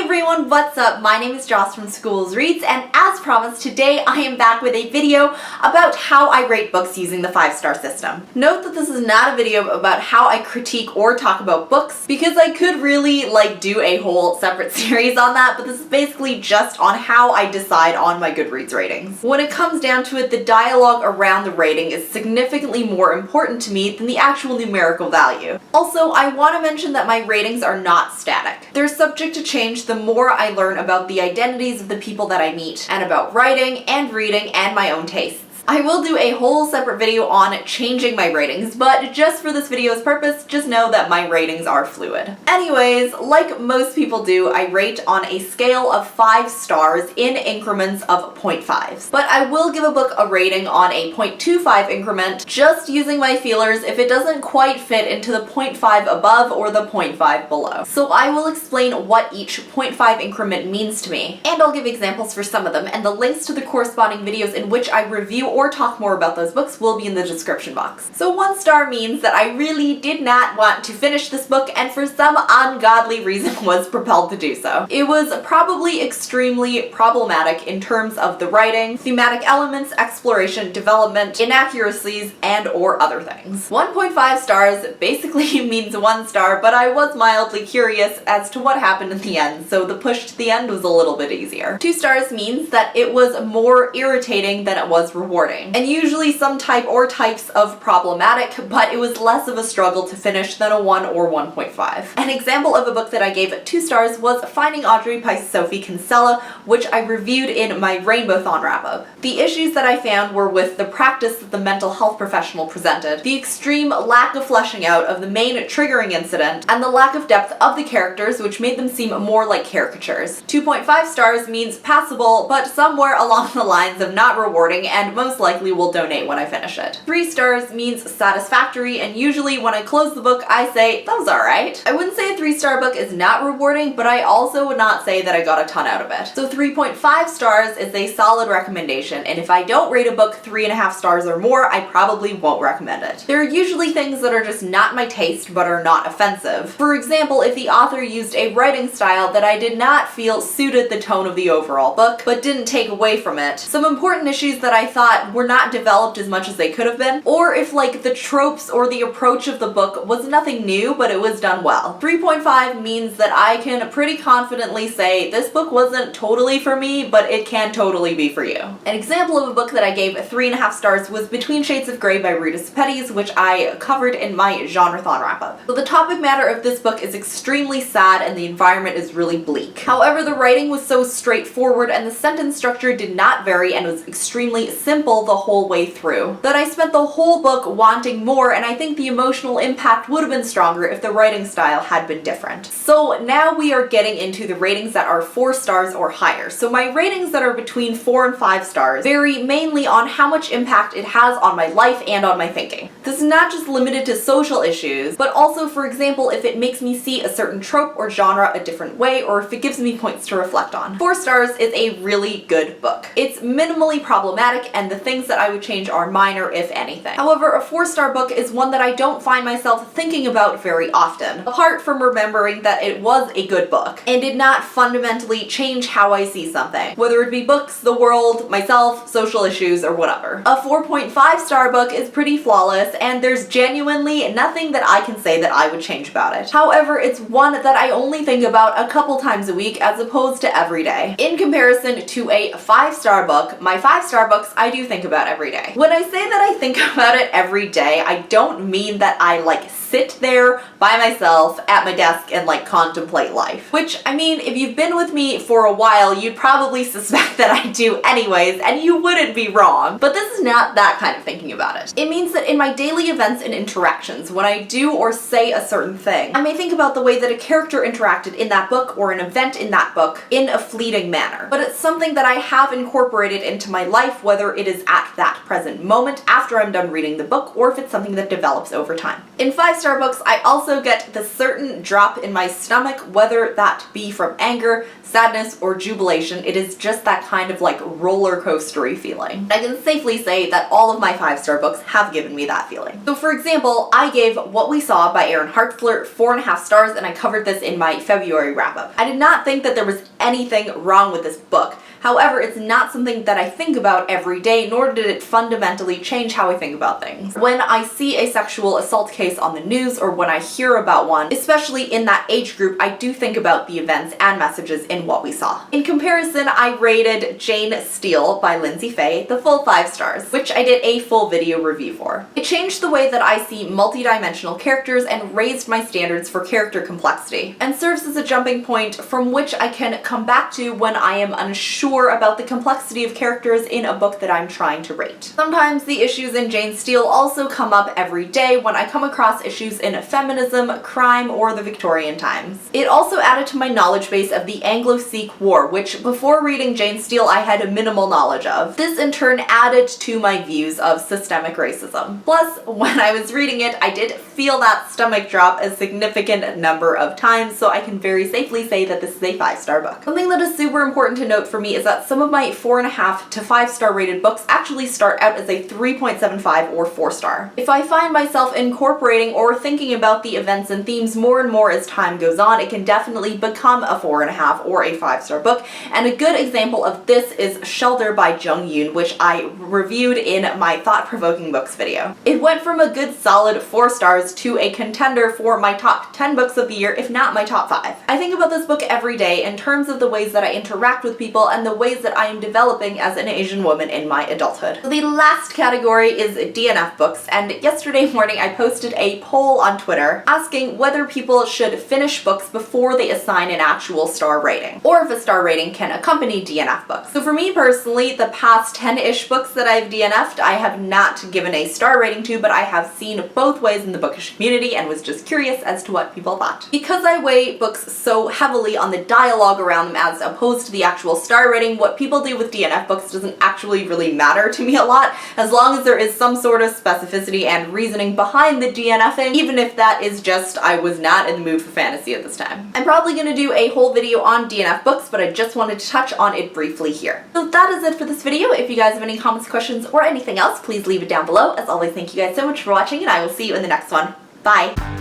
everyone, what's up? My name is Joss from squibblesreads, and as promised, today I am back with a video about how I rate books using the 5-star system. Note that this is not a video about how I critique or talk about books, because I could really do a whole separate series on that, but this is basically just on how I decide on my Goodreads ratings. When it comes down to it, the dialogue around the rating is significantly more important to me than the actual numerical value. Also, I want to mention that my ratings are not static. They're subject to change the more I learn about the identities of the people that I meet, and about writing and reading and my own tastes. I will do a whole separate video on changing my ratings, but just for this video's purpose, just know that my ratings are fluid. Anyways, like most people do, I rate on a scale of 5 stars in increments of 0.5s. But I will give a book a rating on a 0.25 increment, just using my feelers if it doesn't quite fit into the 0.5 above or the 0.5 below. So I will explain what each 0.5 increment means to me, and I'll give examples for some of them, and the links to the corresponding videos in which I review or talk more about those books will be in the description box. So 1 star means that I really did not want to finish this book and for some ungodly reason was propelled to do so. It was probably extremely problematic in terms of the writing, thematic elements, exploration, development, inaccuracies, and or other things. 1.5 stars basically means 1 star, but I was mildly curious as to what happened in the end, so the push to the end was a little bit easier. 2 stars means that it was more irritating than it was rewarding. And usually some type or types of problematic, but it was less of a struggle to finish than a 1 or 1.5. An example of a book that I gave 2 stars was Finding Audrey by Sophie Kinsella, which I reviewed in my Rainbowthon wrap-up. The issues that I found were with the practice that the mental health professional presented, the extreme lack of fleshing out of the main triggering incident, and the lack of depth of the characters, which made them seem more like caricatures. 2.5 stars means passable, but somewhere along the lines of not rewarding, and most likely will donate when I finish it. 3 stars means satisfactory, and usually when I close the book I say, that was alright. I wouldn't say a 3-star book is not rewarding, but I also would not say that I got a ton out of it. So 3.5 stars is a solid recommendation, and if I don't rate a book 3.5 stars or more, I probably won't recommend it. There are usually things that are just not my taste but are not offensive. For example, if the author used a writing style that I did not feel suited the tone of the overall book, but didn't take away from it, some important issues that I thought were not developed as much as they could have been, or if the tropes or the approach of the book was nothing new but it was done well. 3.5 means that I can pretty confidently say this book wasn't totally for me, but it can totally be for you. An example of a book that I gave 3.5 stars was Between Shades of Grey by Rita Sepetys, which I covered in my Genrethon wrap-up. So the topic matter of this book is extremely sad and the environment is really bleak. However, the writing was so straightforward and the sentence structure did not vary and was extremely simple the whole way through, that I spent the whole book wanting more, and I think the emotional impact would have been stronger if the writing style had been different. So now we are getting into the ratings that are 4 stars or higher. So my ratings that are between 4 and 5 stars vary mainly on how much impact it has on my life and on my thinking. This is not just limited to social issues, but also, for example, if it makes me see a certain trope or genre a different way, or if it gives me points to reflect on. 4 stars is a really good book. It's minimally problematic, and the things that I would change are minor, if anything. However, a 4-star book is one that I don't find myself thinking about very often, apart from remembering that it was a good book, and did not fundamentally change how I see something, whether it be books, the world, myself, social issues, or whatever. A 4.5-star book is pretty flawless, and there's genuinely nothing that I can say that I would change about it. However, it's one that I only think about a couple times a week as opposed to every day. In comparison to a 5-star book, my 5-star books I do think about every day. When I say that I think about it every day, I don't mean that I sit there by myself at my desk and contemplate life. Which, I mean, if you've been with me for a while, you'd probably suspect that I do anyways, and you wouldn't be wrong. But this is not that kind of thinking about it. It means that in my daily events and interactions, when I do or say a certain thing, I may think about the way that a character interacted in that book or an event in that book in a fleeting manner. But it's something that I have incorporated into my life, whether it is is at that present moment after I'm done reading the book, or if it's something that develops over time. In 5-star books, I also get the certain drop in my stomach, whether that be from anger, sadness, or jubilation. It is just that kind of like roller coastery feeling. I can safely say that all of my 5-star books have given me that feeling. So for example, I gave What We Saw by Aaron Hartzler 4.5 stars, and I covered this in my February wrap-up. I did not think that there was anything wrong with this book. However, it's not something that I think about every day, nor did it fundamentally change how I think about things. When I see a sexual assault case on the news, or when I hear about one, especially in that age group, I do think about the events and messages in What We Saw. In comparison, I rated Jane Steele by Litsy the full 5 stars, which I did a full video review for. It changed the way that I see multi-dimensional characters and raised my standards for character complexity, and serves as a jumping point from which I can come back to when I am unsure about the complexity of characters in a book that I'm trying to rate. Sometimes the issues in Jane Steele also come up every day when I come across issues in feminism, crime, or the Victorian times. It also added to my knowledge base of the Anglo-Sikh War, which before reading Jane Steele I had a minimal knowledge of. This in turn added to my views of systemic racism. Plus, when I was reading it, I did feel that stomach drop a significant number of times, so I can very safely say that this is a 5-star book. Something that is super important to note for me is that some of my 4.5 to 5-star rated books actually start out as a 3.75 or 4-star. If I find myself incorporating or thinking about the events and themes more and more as time goes on, it can definitely become a 4.5 or a 5-star book, and a good example of this is Shelter by Jung Yoon, which I reviewed in my thought-provoking books video. It went from a good solid 4 stars to a contender for my top 10 books of the year, if not my top 5. I think about this book every day in terms of the ways that I interact with people and the ways that I am developing as an Asian woman in my adulthood. So the last category is DNF books, and yesterday morning I posted a poll on Twitter asking whether people should finish books before they assign an actual star rating, or if a star rating can accompany DNF books. So for me personally, the past 10-ish books that I've DNF'd, I have not given a star rating to, but I have seen both ways in the bookish community and was just curious as to what people thought. Because I weigh books so heavily on the dialogue around them as opposed to the actual star rating, what people do with DNF books doesn't actually really matter to me a lot, as long as there is some sort of specificity and reasoning behind the DNFing, even if that is just I was not in the mood for fantasy at this time. I'm probably going to do a whole video on DNF books, but I just wanted to touch on it briefly here. So that is it for this video. If you guys have any comments, questions, or anything else, please leave it down below. As always, thank you guys so much for watching, and I will see you in the next one. Bye!